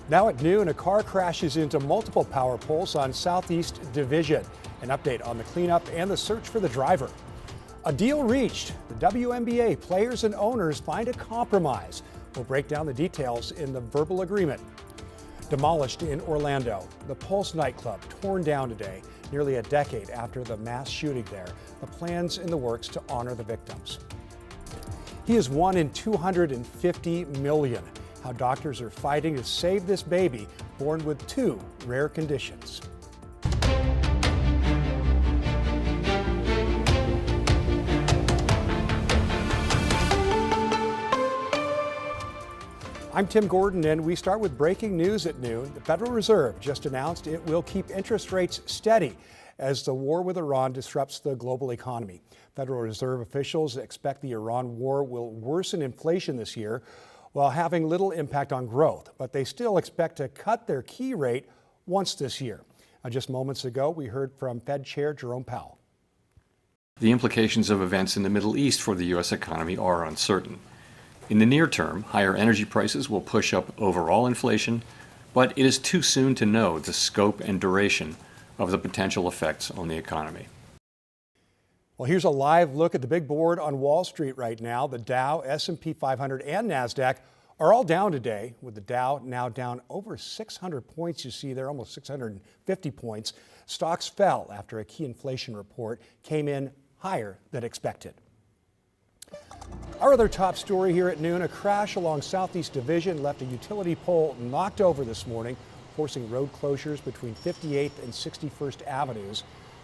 Now at noon, a car crashes into multiple power poles on Southeast Division. An update on the cleanup and the search for the driver. A deal reached. The WNBA players and owners find a compromise. We'll break down the details in the verbal agreement. Demolished in Orlando. The Pulse nightclub torn down today, nearly a decade after the mass shooting there. The plans in the works to honor the victims. He is 1 in 250 million. How doctors are fighting to save this baby born with 2 rare conditions. I'm Tim Gordon, and we start with breaking news at noon. The Federal Reserve just announced it will keep interest rates steady as the war with Iran disrupts the global economy. Federal Reserve officials expect the Iran war will worsen inflation this year while having little impact on growth, but they still expect to cut their key rate once this year. Just moments ago, we heard from Fed Chair Jerome Powell. The implications of events in the Middle East for the U.S. economy are uncertain. In the near term, higher energy prices will push up overall inflation, but it is too soon to know the scope and duration of the potential effects on the economy. Well, here's a live look at the big board on Wall Street right now. The Dow, S&P 500, and NASDAQ are all down today, with the Dow now down over 600 points. You see there, almost 650 points. Stocks fell after a key inflation report came in higher than expected. Our other top story here at noon, a crash along Southeast Division left a utility pole knocked over this morning, forcing road closures between 58th and 61st Avenues.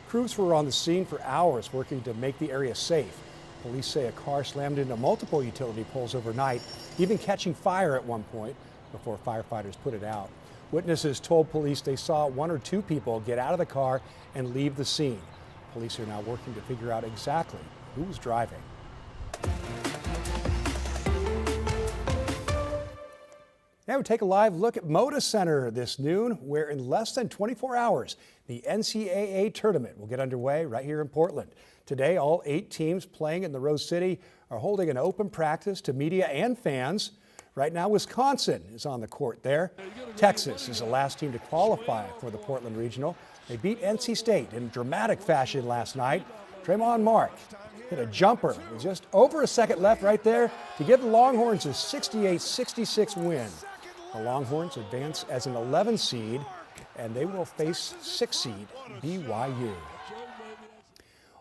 Crews were on the scene for hours working to make the area safe. Police say a car slammed into multiple utility poles overnight, even catching fire at one point before firefighters put it out. Witnesses told police they saw 1 or 2 people get out of the car and leave the scene. Police are now working to figure out exactly who was driving. Now we take a live look at Moda Center this noon, where in less than 24 hours, the NCAA tournament will get underway right here in Portland. Today, all 8 teams playing in the Rose City are holding an open practice to media and fans. Right now, Wisconsin is on the court there. Texas is the last team to qualify for the Portland Regional. They beat NC State in dramatic fashion last night. Draymond Mark hit a jumper with just over a second left right there to give the Longhorns a 68-66 win. The Longhorns advance as an 11 seed, and they will face 6 seed BYU.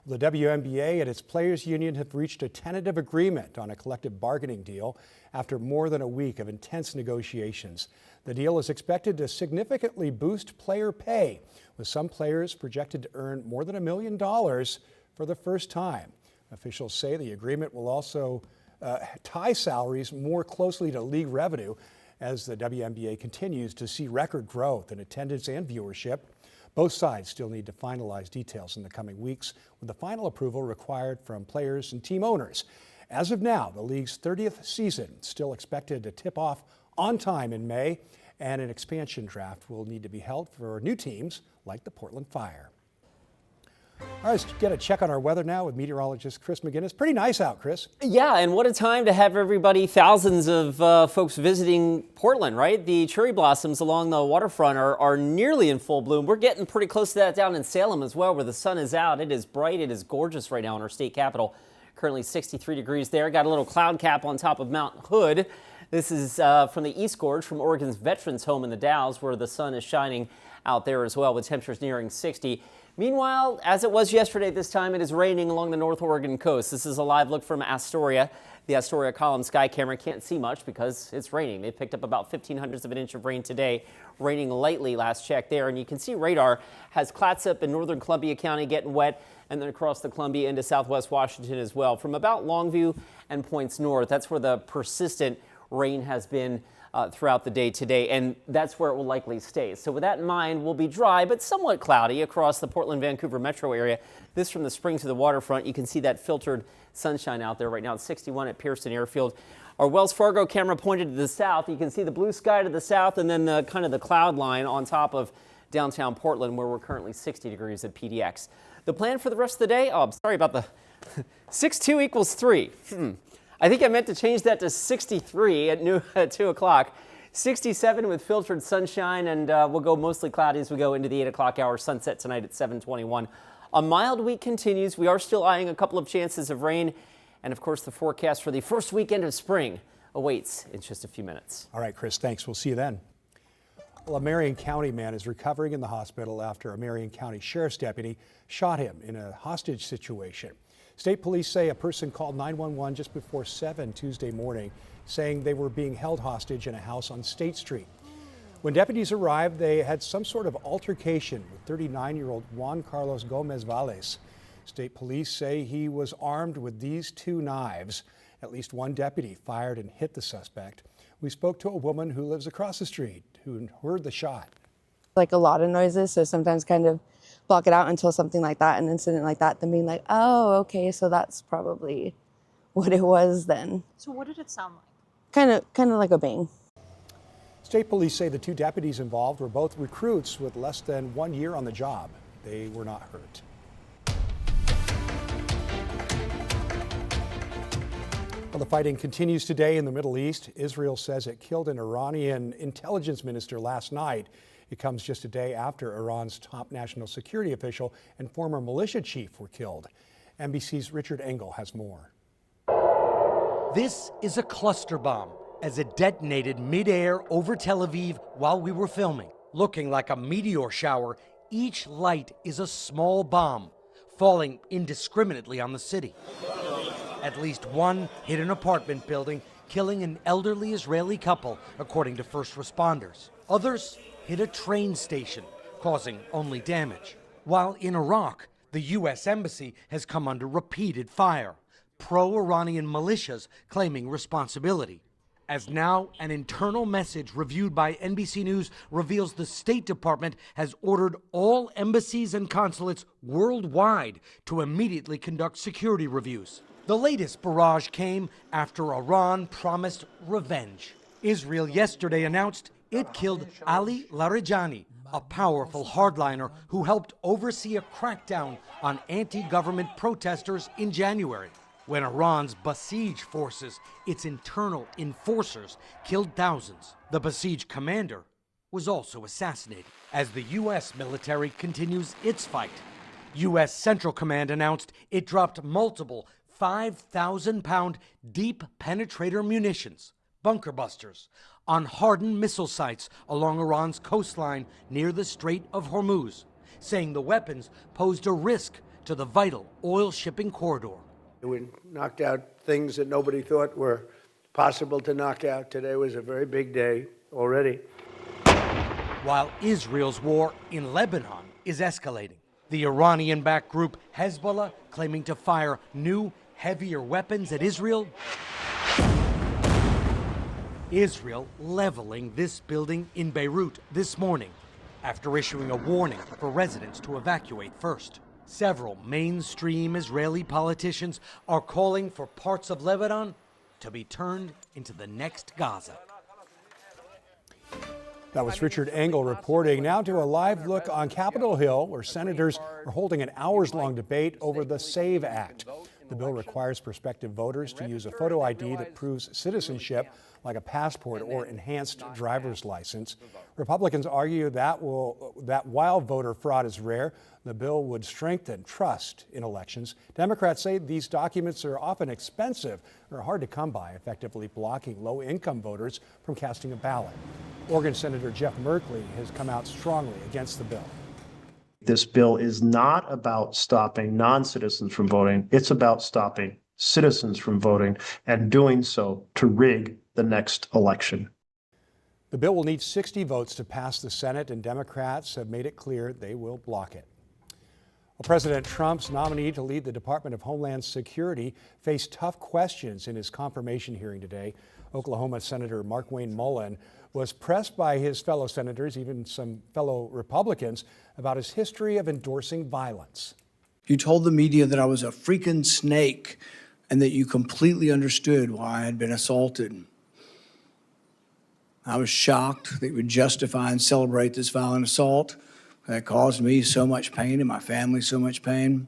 The WNBA and its players' union have reached a tentative agreement on a collective bargaining deal after more than a week of intense negotiations. The deal is expected to significantly boost player pay, with some players projected to earn more than $1 million for the first time. Officials say the agreement will also tie salaries more closely to league revenue as the WNBA continues to see record growth in attendance and viewership. Both sides still need to finalize details in the coming weeks, with the final approval required from players and team owners. As of now, the league's 30th season is still expected to tip off on time in May, and an expansion draft will need to be held for new teams like the Portland Fire. All right, let's get a check on our weather now with meteorologist Chris McGinnis. Pretty nice out, Chris. Yeah, and what a time to have everybody, thousands of folks visiting Portland, right? The cherry blossoms along the waterfront are nearly in full bloom. We're getting pretty close to that down in Salem as well, where the sun is out. It is bright. It is gorgeous right now in our state capital. Currently 63 degrees there. Got a little cloud cap on top of Mount Hood. This is from the East Gorge, from Oregon's Veterans Home in the Dalles, where the sun is shining out there as well, with temperatures nearing 60. Meanwhile, as it was yesterday, this time it is raining along the North Oregon coast. This is a live look from Astoria. The Astoria column sky camera can't see much because it's raining. They picked up about 0.15 of an inch of rain today, raining lightly last check there. And you can see radar has Clatsop in northern Columbia County getting wet, and then across the Columbia into southwest Washington as well. From about Longview and points north, that's where the persistent rain has been throughout the day today, and that's where it will likely stay. So with that in mind, we'll be dry but somewhat cloudy across the Portland-Vancouver metro area. This from the spring to the waterfront. You can see that filtered sunshine out there right now. It's 61 at Pearson Airfield. Our Wells Fargo camera pointed to the south. You can see the blue sky to the south, and then the kind of the cloud line on top of downtown Portland, where we're currently 60 degrees at PDX. The plan for the rest of the day, oh, I'm sorry about the 6-2 equals 3. I think I meant to change that to 63 at 2 o'clock. 67 with filtered sunshine, and we'll go mostly cloudy as we go into the 8 o'clock hour. Sunset tonight at 7:21. A mild week continues. We are still eyeing a couple of chances of rain. And of course, the forecast for the first weekend of spring awaits in just a few minutes. All right, Chris, thanks. We'll see you then. Well, a Marion County man is recovering in the hospital after a Marion County Sheriff's deputy shot him in a hostage situation. State police say a person called 911 just before 7 Tuesday morning, saying they were being held hostage in a house on State Street. When deputies arrived, they had some sort of altercation with 39-year-old Juan Carlos Gomez Valles. State police say he was armed with these two knives. At least one deputy fired and hit the suspect. We spoke to a woman who lives across the street who heard the shot. Like a lot of noises, so sometimes kind of block it out until something like that, an incident like that, then being like, oh, okay, so that's probably what it was then. So what did it sound like? Kind of like a bang. State police say the two deputies involved were both recruits with less than 1 year on the job. They were not hurt. Well, the fighting continues today in the Middle East. Israel says it killed an Iranian intelligence minister last night. It comes just a day after Iran's top national security official and former militia chief were killed. NBC's Richard Engel has more. This is a cluster bomb as it detonated midair over Tel Aviv while we were filming. Looking like a meteor shower, each light is a small bomb falling indiscriminately on the city. At least one hit an apartment building, killing an elderly Israeli couple, according to first responders. Others hit a train station, causing only damage. While in Iraq, the U.S. Embassy has come under repeated fire, pro-Iranian militias claiming responsibility. As now an internal message reviewed by NBC News reveals the State Department has ordered all embassies and consulates worldwide to immediately conduct security reviews. The latest barrage came after Iran promised revenge. Israel yesterday announced it killed Ali Larijani, a powerful hardliner who helped oversee a crackdown on anti-government protesters in January, when Iran's Basij forces, its internal enforcers, killed thousands. The Basij commander was also assassinated. As the U.S. military continues its fight, U.S. Central Command announced it dropped multiple 5,000-pound deep penetrator munitions, bunker busters, on hardened missile sites along Iran's coastline near the Strait of Hormuz, saying the weapons posed a risk to the vital oil shipping corridor. We knocked out things that nobody thought were possible to knock out. Today was a very big day already. While Israel's war in Lebanon is escalating, the Iranian-backed group Hezbollah claiming to fire new, heavier weapons at Israel. Israel leveling this building in Beirut this morning after issuing a warning for residents to evacuate first. Several mainstream Israeli politicians are calling for parts of Lebanon to be turned into the next Gaza. That was Richard Engel reporting. Now to a live look on Capitol Hill, where senators are holding an hours-long debate over the SAVE Act. The bill requires prospective voters to use a photo ID that proves citizenship, like a passport or enhanced driver's license. Republicans argue that while voter fraud is rare, the bill would strengthen trust in elections. Democrats say these documents are often expensive or hard to come by, effectively blocking low-income voters from casting a ballot. Oregon Senator Jeff Merkley has come out strongly against the bill. This bill is not about stopping non-citizens from voting. It's about stopping citizens from voting and doing so to rig the next election. The bill will need 60 votes to pass the Senate, and Democrats have made it clear they will block it. Well, President Trump's nominee to lead the Department of Homeland Security faced tough questions in his confirmation hearing today. Oklahoma Senator Markwayne Mullin was pressed by his fellow senators, even some fellow Republicans, about his history of endorsing violence. You told the media that I was a freaking snake and that you completely understood why I had been assaulted. I was shocked that you would justify and celebrate this violent assault that caused me so much pain and my family so much pain.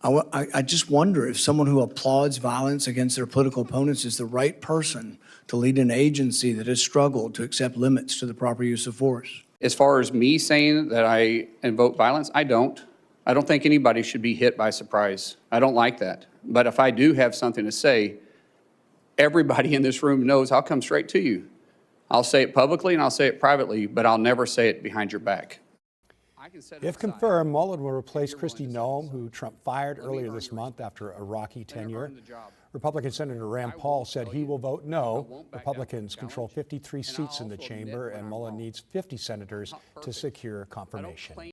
I just wonder if someone who applauds violence against their political opponents is the right person to lead an agency that has struggled to accept limits to the proper use of force. As far as me saying that I invoke violence, I don't. I don't think anybody should be hit by surprise. I don't like that. But if I do have something to say, everybody in this room knows I'll come straight to you. I'll say it publicly and I'll say it privately, but I'll never say it behind your back. If confirmed, Mullen will replace Kristi Noem, who Trump fired earlier this month after a rocky tenure. Republican Senator Rand Paul said he will vote no. Republicans control 53 seats in the chamber, and Mullen needs 50 senators to secure confirmation.